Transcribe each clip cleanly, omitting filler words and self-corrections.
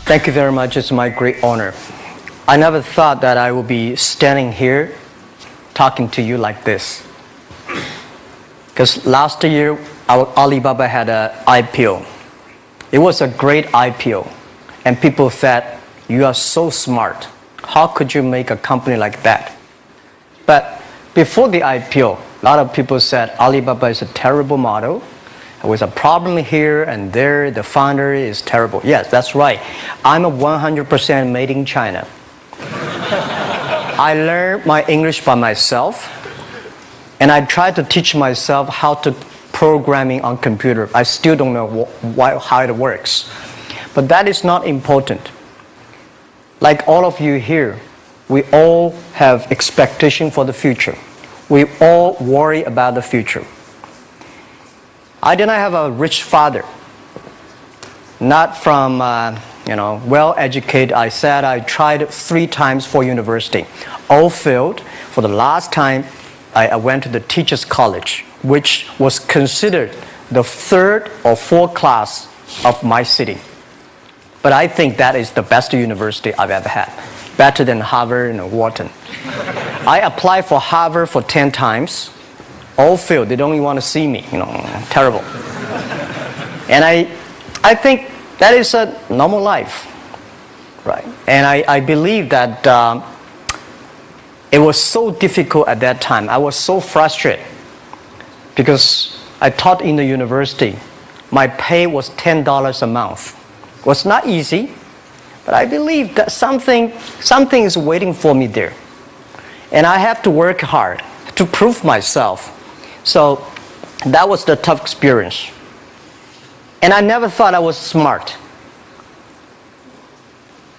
Thank you very much. It's my great honor. I never thought that I would be standing here talking to you like this. Because last year, Alibaba had an IPO. It was a great IPO. And people said, you are so smart. How could you make a company like that? But before the IPO, a lot of people said Alibaba is a terrible model. There was a problem here and there. The founder is terrible. Yes, that's right. I'm a 100% made in China. I learned my English by myself. And I tried to teach myself how to programming on computer. I still don't know how it works. But that is not important. Like all of you here, we all have expectation for the future. We all worry about the future. I did not have a rich father. Not from, well-educated. I said I tried 3 times for university. All failed. For the last time, I went to the teacher's college, which was considered the 3rd or 4th class of my city. But I think that is the best university I've ever had. Better than Harvard and Wharton. I applied for Harvard for 10 times. All failed. They don't even want to see me. Terrible. And I think that is a normal life, right? And I believe that it was so difficult at that time. I was so frustrated because I taught in the university. My pay was $10 a month. It was not easy, but I believe that something is waiting for me there. And I have to work hard to prove myself. So that was the tough experience. And I never thought I was smart.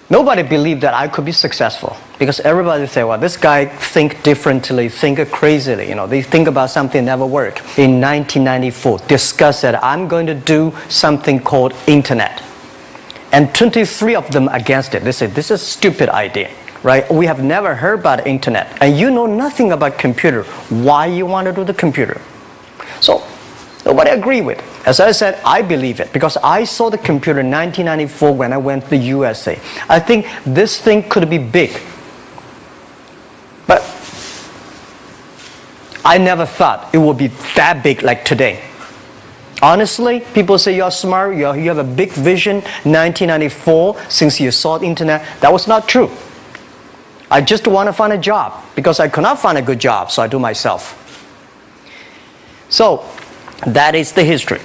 Nobody believed that I could be successful because everybody said, well, this guy think differently, think crazily. They think about something never work. In 1994, discussed that I'm going to do something called internet. And 23 of them against it. They said, this is a stupid idea, right? We have never heard about internet. And you know nothing about computer. Why you want to do the computer? So nobody agreed with it. As I said, I believe it because I saw the computer in 1994 when I went to the USA. I think this thing could be big. But I never thought it would be that big like today. Honestly, people say you're smart, you have a big vision. 1994, since you saw the internet, that was not true. I just want to find a job because I could not find a good job, so I do myself. So that is the history.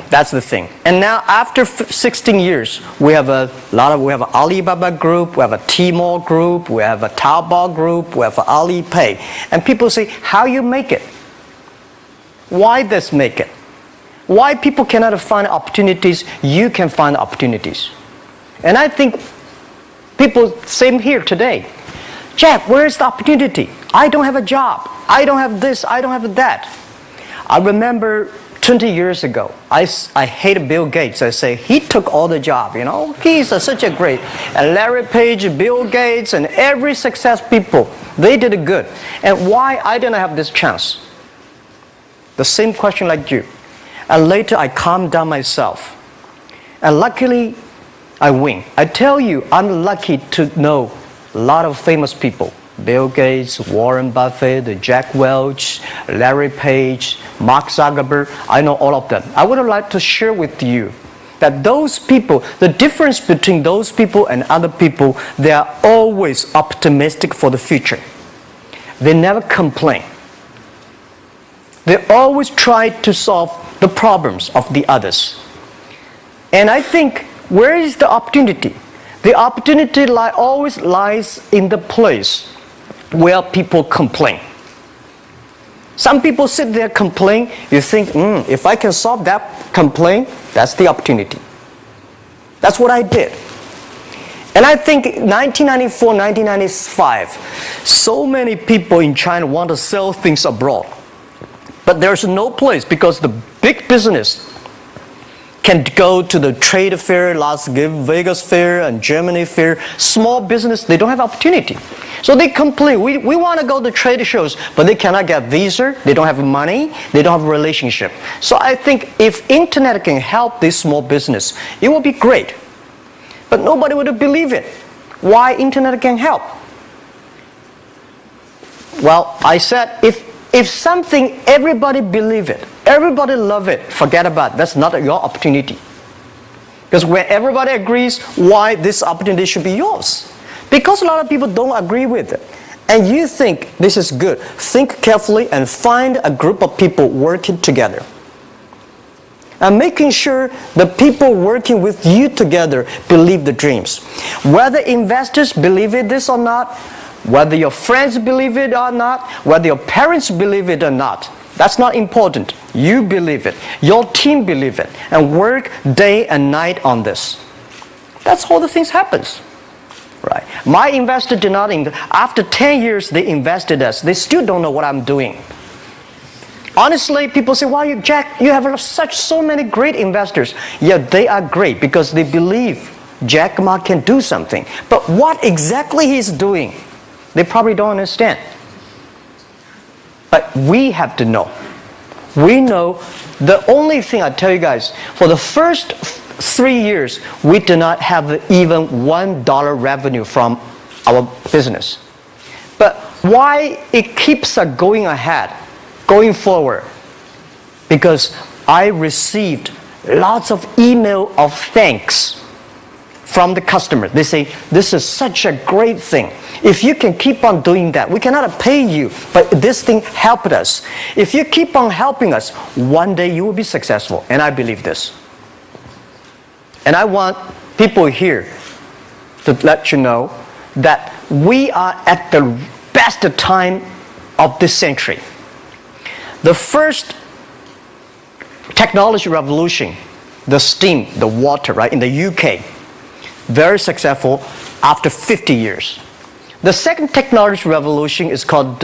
That's the thing. And now after 16 years, we have an Alibaba group, we have a Tmall group, we have a Taobao group, we have Alipay. And people say, how you make it? Why this make it? Why people cannot find opportunities, you can find opportunities. And I think people, same here today. Jack, where is the opportunity? I don't have a job. I don't have this, I don't have that. I remember 20 years ago, I hated Bill Gates. I say, he took all the job, He's such a great. And Larry Page, Bill Gates, and every success people, they did it good. And why I didn't have this chance? The same question like you. And later I calmed down myself. And luckily, I win. I tell you, I'm lucky to know a lot of famous people. Bill Gates, Warren Buffett, Jack Welch, Larry Page, Mark Zuckerberg. I know all of them. I would like to share with you that those people, the difference between those people and other people, they are always optimistic for the future. They never complain. They always try to solve the problems of the others. And I think, where is the opportunity? The opportunity always lies in the place where people complain. Some people sit there complain. You think, if I can solve that complaint, that's the opportunity. That's what I did. And I think 1994, 1995, so many people in China want to sell things abroad. But there's no place because the big business can go to the trade fair, Las Vegas fair and Germany fair. Small business, they don't have opportunity. So they complain, we want to go to trade shows, but they cannot get visa, they don't have money, they don't have a relationship. So I think if internet can help this small business, it will be great. But nobody would believe it. Why internet can help? Well, I said, if something, everybody believe it, everybody love it, forget about it. That's not your opportunity. Because when everybody agrees, why this opportunity should be yours? Because a lot of people don't agree with it. And you think this is good. Think carefully and find a group of people working together. And making sure the people working with you together believe the dreams. Whether investors believe it this or not, whether your friends believe it or not, whether your parents believe it or not, that's not important. You believe it. Your team believe it. And work day and night on this. That's how the things happens. Right. My investor did not invest. After 10 years, they invested us. They still don't know what I'm doing. Honestly, people say, "Wow, Jack, you have so many great investors." Yeah, they are great because they believe Jack Ma can do something. But what exactly he's doing, they probably don't understand. But we have to know. We know the only thing I tell you guys, for the first 3 years, we do not have even $1 revenue from our business. But why it keeps us going ahead, going forward? Because I received lots of email of thanks from the customer. They say, "This is such a great thing. If you can keep on doing that, we cannot pay you, but this thing helped us. If you keep on helping us, one day you will be successful." And I believe this. And I want people here to let you know that we are at the best time of this century. The first technology revolution, the steam, the water, right, in the UK, very successful after 50 years. The second technology revolution is called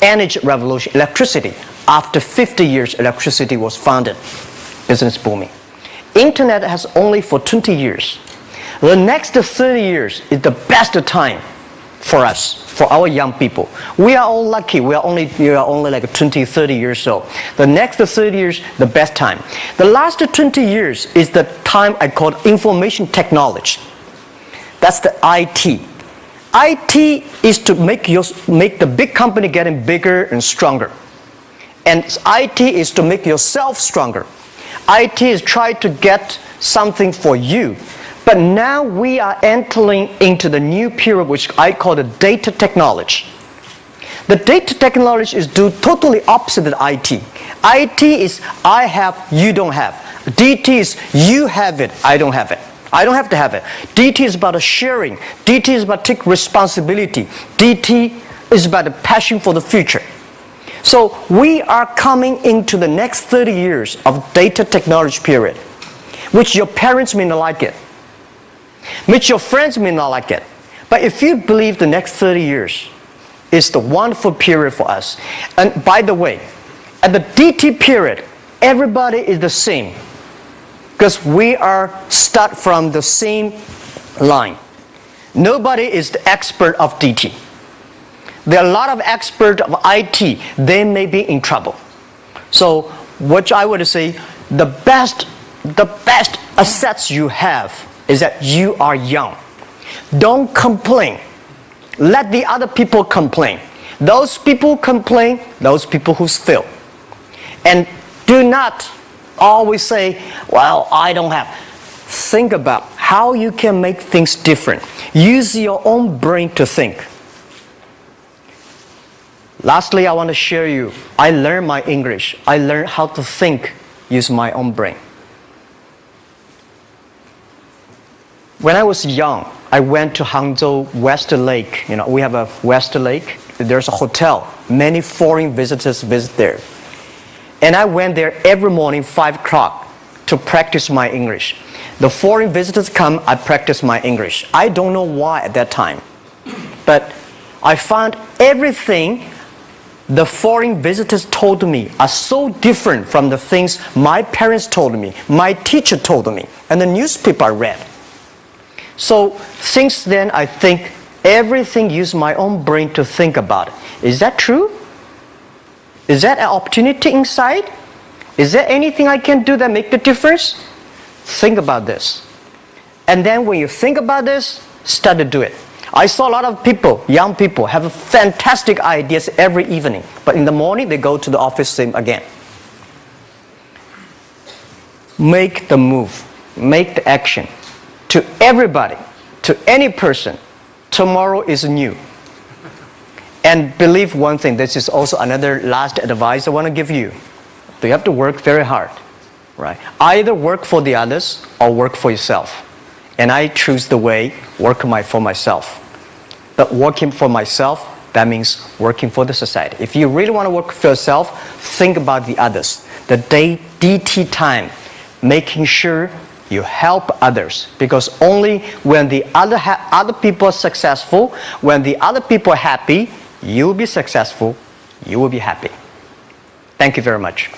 energy revolution, electricity. After 50 years, electricity was founded, business booming. Internet has only for 20 years. The next 30 years is the best time for us, for our young people. We are all lucky. We are only like 20, 30 years old. The next 30 years, the best time. The last 20 years is the time I call information technology. That's the IT. IT is to make the big company getting bigger and stronger. And IT is to make yourself stronger. IT is trying to get something for you. But now we are entering into the new period which I call the data technology. The data technology is totally opposite of IT. IT is I have, you don't have. DT is you have it, I don't have it. I don't have to have it. DT is about sharing. DT is about taking responsibility. DT is about the passion for the future. So we are coming into the next 30 years of data technology period, which your parents may not like it, which your friends may not like it. But if you believe the next 30 years is the wonderful period for us. And by the way, at the DT period, everybody is the same because we are start from the same line. Nobody is the expert of DT. There are a lot of experts of IT. They may be in trouble. So what I would say, the best assets you have is that you are young. Don't complain. Let the other people complain. Those people complain, those people who fail. And do not always say, "Well, I don't have." Think about how you can make things different. Use your own brain to think. Lastly, I want to share you, I learned my English. I learned how to think, use my own brain. When I was young, I went to Hangzhou West Lake. You know, we have a West Lake. There's a hotel. Many foreign visitors visit there. And I went there every morning, 5 o'clock, to practice my English. The foreign visitors come, I practice my English. I don't know why at that time. But I found everything the foreign visitors told me are so different from the things my parents told me, my teacher told me, and the newspaper I read. So since then, I think everything use my own brain to think about it. Is that true? Is that an opportunity inside? Is there anything I can do that make the difference? Think about this. And then when you think about this, start to do it. I saw a lot of people, young people, have fantastic ideas every evening. But in the morning, they go to the office same again. Make the move. Make the action. To everybody, to any person, tomorrow is new. And believe one thing, this is also another last advice I want to give you. You have to work very hard, right? Either work for the others or work for yourself. And I choose the way, work for myself. But working for myself, that means working for the society. If you really want to work for yourself, think about the others. The DT time, making sure you help others. Because only when the other people are successful, when the other people are happy, you will be successful, you will be happy. Thank you very much.